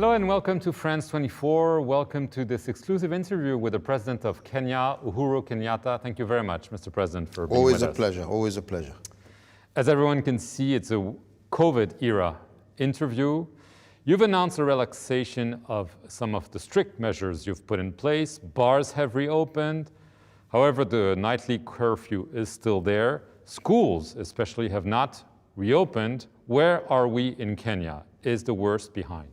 Hello and welcome to France 24. Welcome to this exclusive interview with the President of Kenya, Uhuru Kenyatta. Thank you very much, Mr. President, for being with us. Always a pleasure. As everyone can see, it's a COVID-era interview. You've announced a relaxation of some of the strict measures you've put in place. Bars have reopened. However, the nightly curfew is still there. Schools, especially, have not reopened. Where are we in Kenya? Is the worst behind?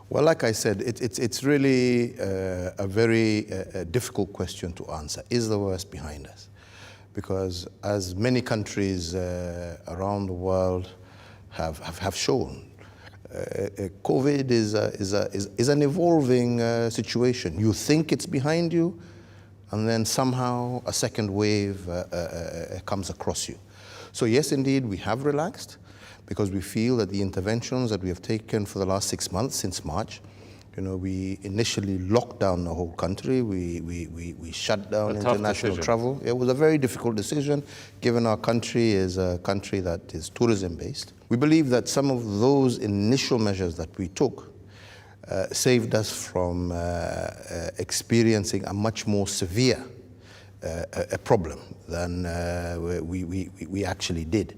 Well, like I said, it's really a very difficult question to answer. Is the worst behind us? Because as many countries around the world have shown, COVID is an evolving situation. You think it's behind you, and then somehow a second wave comes across you. So yes, indeed, we have relaxed, because we feel that the interventions that we have taken for the last 6 months, since March, we initially locked down the whole country. We shut down international travel. It was a very difficult decision, given our country is a country that is tourism-based. We believe that some of those initial measures that we took saved us from experiencing a much more severe a problem than we actually did.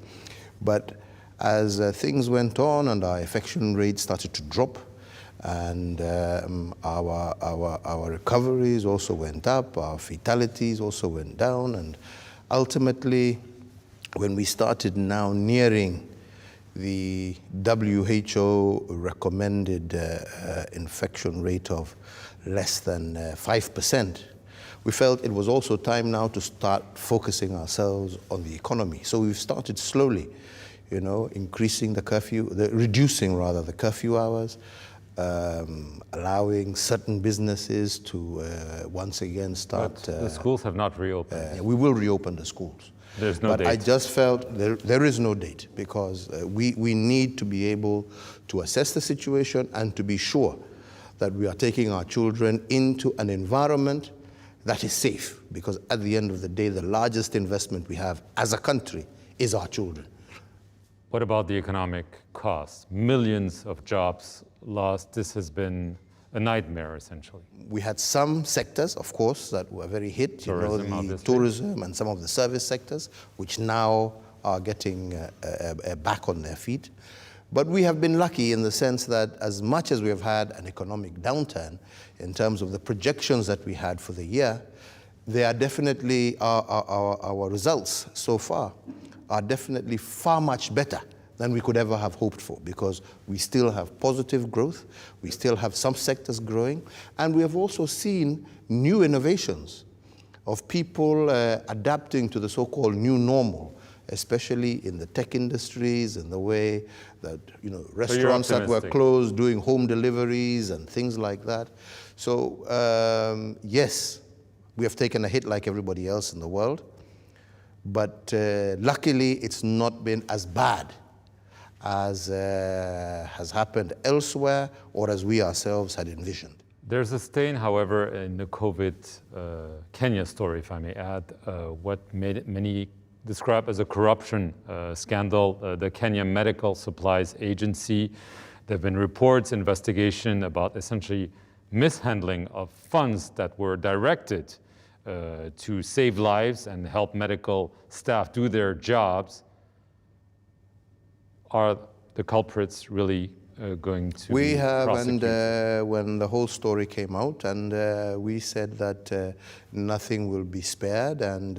But as things went on and our infection rate started to drop, and our recoveries also went up, our fatalities also went down, and ultimately, when we started now nearing the WHO recommended infection rate of less than 5%, we felt it was also time now to start focusing ourselves on the economy. So we've started slowly, increasing the curfew, reducing rather the curfew hours, allowing certain businesses to once again start. But the schools have not reopened. We will reopen the schools. There's no date. But I just felt there is no date, because we need to be able to assess the situation and to be sure that we are taking our children into an environment that is safe, because at the end of the day, the largest investment we have as a country is our children. What about the economic costs? Millions of jobs lost. This has been a nightmare, essentially. We had some sectors, of course, that were very hit. Tourism and some of the service sectors, which now are getting back on their feet. But we have been lucky in the sense that as much as we have had an economic downturn in terms of the projections that we had for the year, they are definitely, our results so far are definitely far much better than we could ever have hoped for, because we still have positive growth, we still have some sectors growing, and we have also seen new innovations of people adapting to the so-called new normal, especially in the tech industries, in the way that, restaurants that were closed, doing home deliveries and things like that. So, yes, we have taken a hit like everybody else in the world, but luckily it's not been as bad as has happened elsewhere, or as we ourselves had envisioned. There's a stain, however, in the COVID Kenya story, if I may add, what many describe as a corruption scandal, the Kenya Medical Supplies Agency. There have been reports, investigation about essentially mishandling of funds that were directed to save lives and help medical staff do their jobs. Are the culprits really going to We have, prosecute? and when the whole story came out, and we said that nothing will be spared, and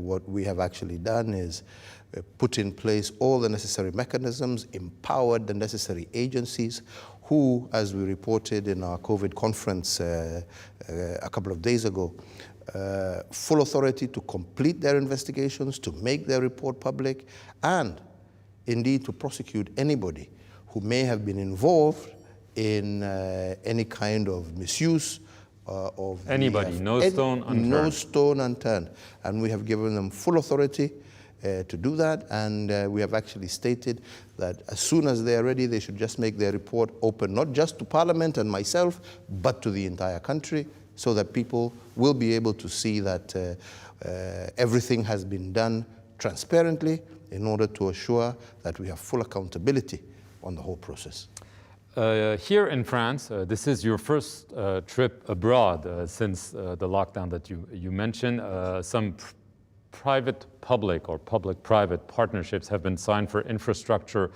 what we have actually done is put in place all the necessary mechanisms, empowered the necessary agencies, who, as we reported in our COVID conference a couple of days ago, full authority to complete their investigations, to make their report public, and indeed to prosecute anybody who may have been involved in any kind of misuse of anybody, no stone unturned. No stone unturned. And we have given them full authority to do that, and we have actually stated that as soon as they are ready, they should just make their report open, not just to Parliament and myself, but to the entire country, so that people will be able to see that everything has been done transparently in order to assure that we have full accountability on the whole process. Here in France, this is your first trip abroad since the lockdown that you mentioned. Some private-public or public-private partnerships have been signed for infrastructure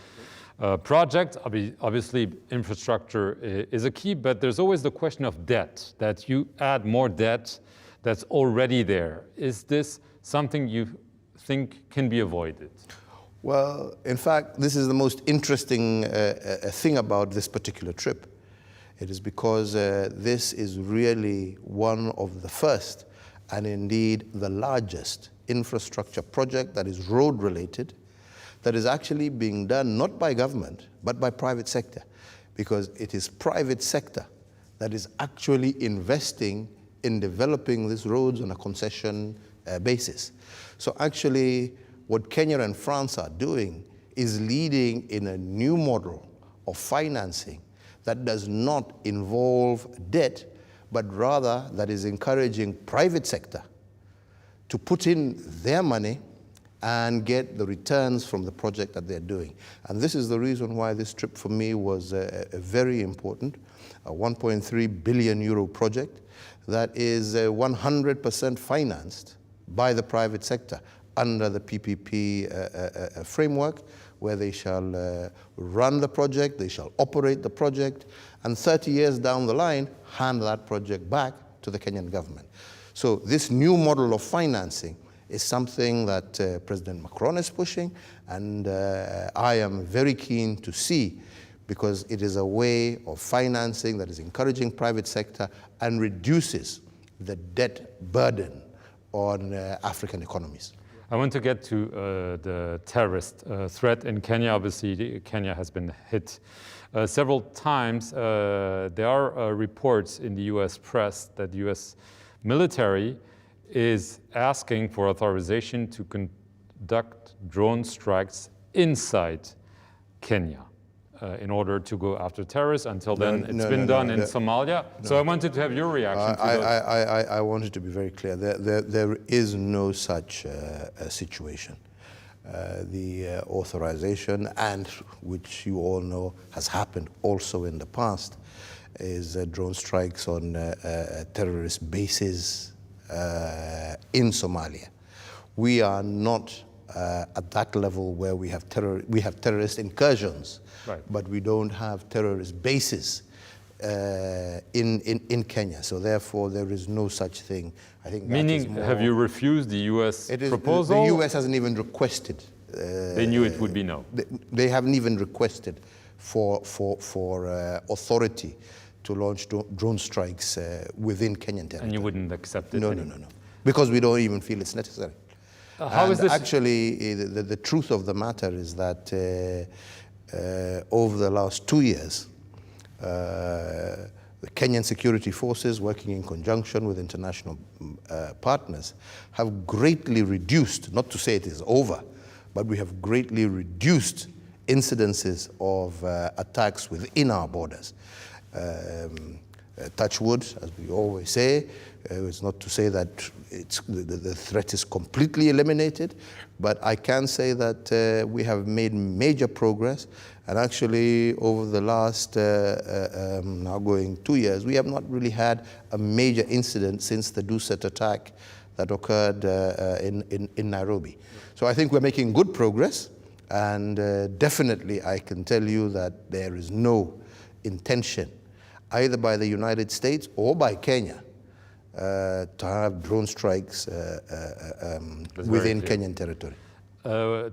projects. Obviously, infrastructure is a key, but there's always the question of debt, that you add more debt that's already there. Is this something you think can be avoided? Well, in fact, this is the most interesting thing about this particular trip. It is because this is really one of the first and indeed the largest infrastructure project that is road-related, that is actually being done not by government, but by private sector, because it is private sector that is actually investing in developing these roads on a concession basis. So actually, what Kenya and France are doing is leading in a new model of financing that does not involve debt, but rather that is encouraging private sector to put in their money and get the returns from the project that they're doing. And this is the reason why this trip for me was very important, a 1.3 billion euro project that is 100% financed by the private sector under the PPP framework, where they shall run the project, they shall operate the project, and 30 years down the line, hand that project back to the Kenyan government. So this new model of financing is something that President Macron is pushing, and I am very keen to see, because it is a way of financing that is encouraging private sector and reduces the debt burden on African economies. I want to get to the terrorist threat in Kenya. Obviously, Kenya has been hit several times. There are reports in the US press that the US military is asking for authorization to conduct drone strikes inside Kenya in order to go after terrorists. Until then, it's been done in Somalia. So I wanted to have your reaction to those. I wanted to be very clear. There is no such situation. The authorization, and which you all know has happened also in the past, is drone strikes on terrorist bases in Somalia. We are not at that level where we have terrorist incursions, right, but we don't have terrorist bases in Kenya. So therefore, there is no such thing. I think. Meaning, have you refused the U.S. proposal? The U.S. hasn't even requested. They knew it would be no. They haven't even requested for authority to launch drone strikes within Kenyan territory. And you wouldn't accept it? No, because we don't even feel it's necessary. How is this? Actually, the truth of the matter is that over the last 2 years, the Kenyan security forces, working in conjunction with international partners, have greatly reduced, not to say it is over, but we have greatly reduced incidences of attacks within our borders. Touch wood, as we always say. It's not to say that the threat is completely eliminated, but I can say that we have made major progress. And actually, over the last now going 2 years, we have not really had a major incident since the Duset attack that occurred in Nairobi. So I think we're making good progress, and definitely I can tell you that there is no intention, either by the United States or by Kenya, to have drone strikes within Kenyan territory.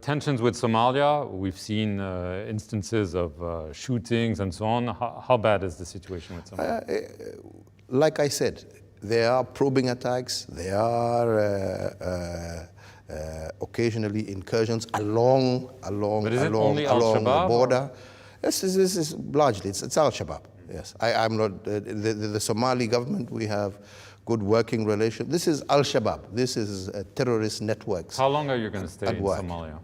Tensions with Somalia, we've seen instances of shootings and so on. How bad is the situation with Somalia? Like I said, there are probing attacks, there are occasionally incursions along the border. This is largely, it's Al-Shabaab. Yes, I'm not, the Somali government, we have good working relations. This is Al-Shabaab. This is terrorist networks. How long are you going to stay in Somalia?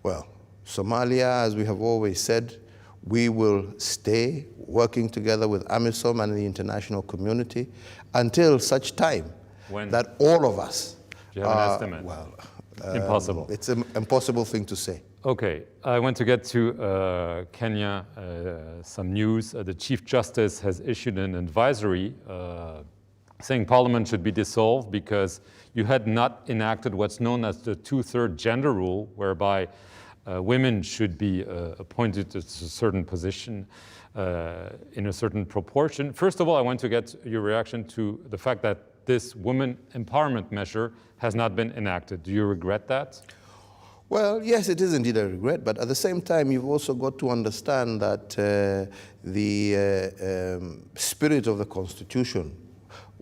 Well, Somalia, as we have always said, we will stay working together with AMISOM and the international community until such time that all of us... Do you have an estimate? Well, Impossible. It's an impossible thing to say. Okay, I want to get to Kenya, some news. The Chief Justice has issued an advisory saying Parliament should be dissolved because you had not enacted what's known as the two-third gender rule, whereby women should be appointed to a certain position in a certain proportion. First of all, I want to get your reaction to the fact that this women empowerment measure has not been enacted. Do you regret that? Well, yes, it is indeed a regret, but at the same time, you've also got to understand that the spirit of the Constitution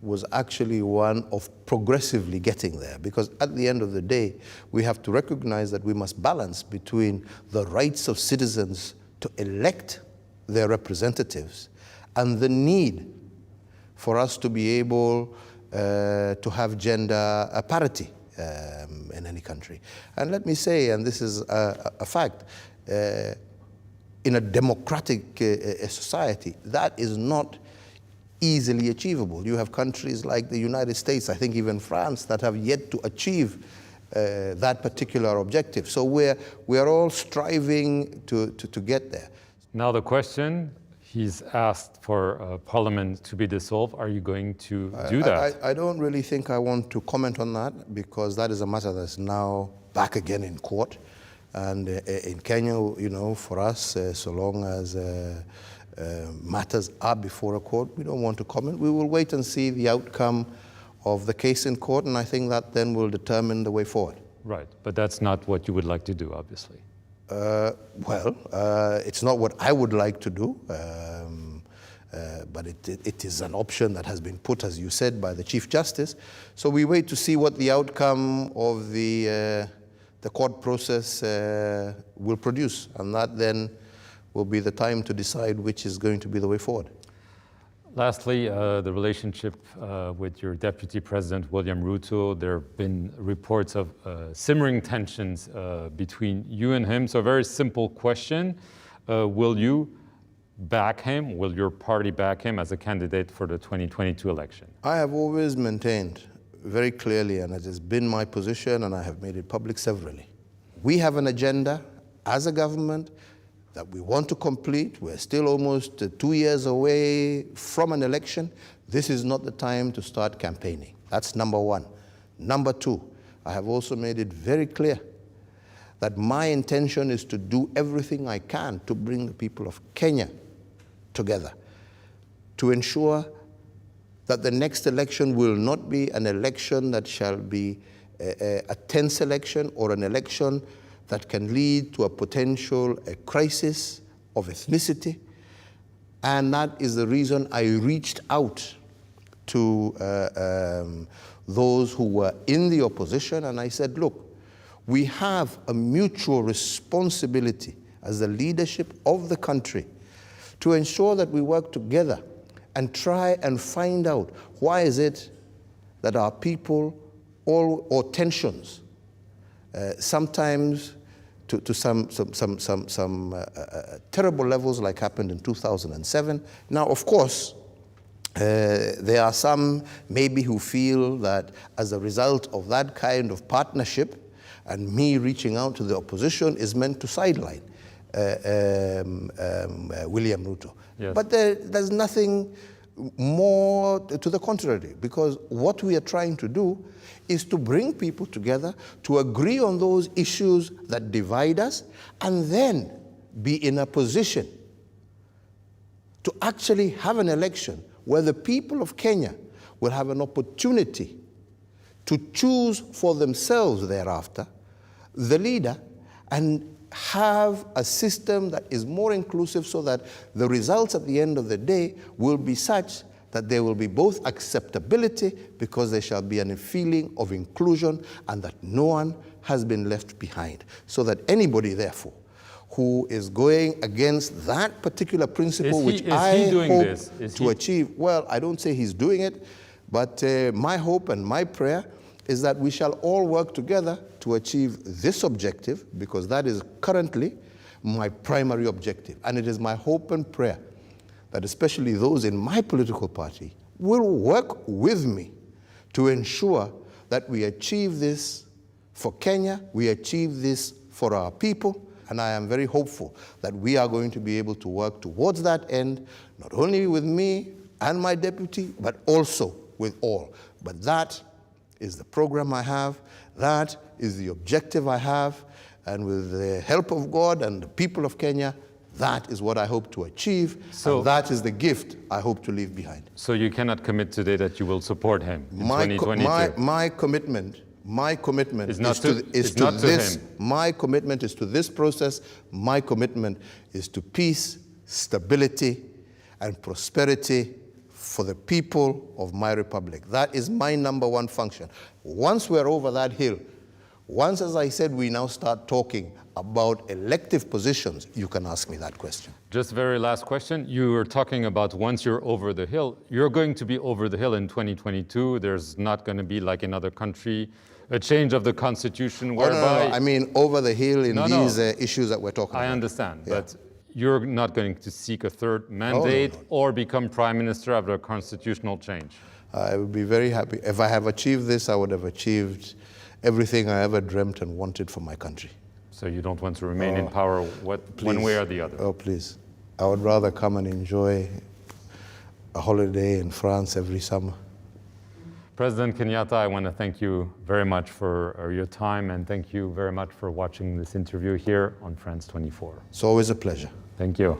was actually one of progressively getting there, because at the end of the day, we have to recognize that we must balance between the rights of citizens to elect their representatives and the need for us to be able to have gender parity in any country. And let me say, and this is a fact, in a democratic society, that is not easily achievable. You have countries like the United States, I think even France, that have yet to achieve that particular objective. So we're all striving to get there. Now the question, he's asked for Parliament to be dissolved. Are you going to do that? I don't really think I want to comment on that, because that is a matter that's now back again in court. And in Kenya, you know, for us, so long as matters are before a court, we don't want to comment. We will wait and see the outcome of the case in court, and I think that then will determine the way forward. Right, but that's not what you would like to do, obviously. It's not what I would like to do, but it is an option that has been put, as you said, by the Chief Justice. So we wait to see what the outcome of the court process will produce, and that then will be the time to decide which is going to be the way forward. Lastly, the relationship with your Deputy President, William Ruto. There have been reports of simmering tensions between you and him. So a very simple question. Will you back him? Will your party back him as a candidate for the 2022 election? I have always maintained very clearly, and it has been my position, and I have made it public severally. We have an agenda as a government that we want to complete. We're still almost 2 years away from an election. This is not the time to start campaigning. That's number one. Number two, I have also made it very clear that my intention is to do everything I can to bring the people of Kenya together, to ensure that the next election will not be an election that shall be a tense election, or an election that can lead to a potential crisis of ethnicity. And that is the reason I reached out to those who were in the opposition, and I said, look, we have a mutual responsibility as the leadership of the country to ensure that we work together and try and find out why is it that our people, or tensions, sometimes to some terrible levels, like happened in 2007. Now, of course, there are some maybe who feel that as a result of that kind of partnership and me reaching out to the opposition is meant to sideline William Ruto. Yes. But there's nothing more to the contrary, because what we are trying to do is to bring people together to agree on those issues that divide us, and then be in a position to actually have an election where the people of Kenya will have an opportunity to choose for themselves thereafter the leader, and have a system that is more inclusive, so that the results at the end of the day will be such that there will be both acceptability, because there shall be a feeling of inclusion, and that no one has been left behind. So that anybody, therefore, who is going against that particular principle, which I hope to achieve, well, I don't say he's doing it, but my hope and my prayer is that we shall all work together to achieve this objective, because that is currently my primary objective. And it is my hope and prayer that especially those in my political party will work with me to ensure that we achieve this for Kenya. We achieve this for our people. And I am very hopeful that we are going to be able to work towards that end, not only with me and my deputy, but also with all. But that is the program I have. That is the objective I have. And with the help of God and the people of Kenya, that is what I hope to achieve. So, and that is the gift I hope to leave behind. So you cannot commit today that you will support him in 2022? My commitment is not to this. My commitment is to this process. My commitment is to peace, stability, and prosperity for the people of my republic. That is my number one function. Once we're over that hill, once, as I said, we now start talking about elective positions, you can ask me that question. Just very last question. You were talking about once you're over the hill. You're going to be over the hill in 2022. There's not going to be, like in other country, a change of the constitution whereby... No. I mean over the hill in these issues that we're talking about. I understand, but you're not going to seek a third mandate or become prime minister after a constitutional change. I would be very happy. If I have achieved this, I would have achieved everything I ever dreamt and wanted for my country. So you don't want to remain in power one way or the other? Oh, please. I would rather come and enjoy a holiday in France every summer. President Kenyatta, I want to thank you very much for your time, and thank you very much for watching this interview here on France 24. It's always a pleasure. Thank you.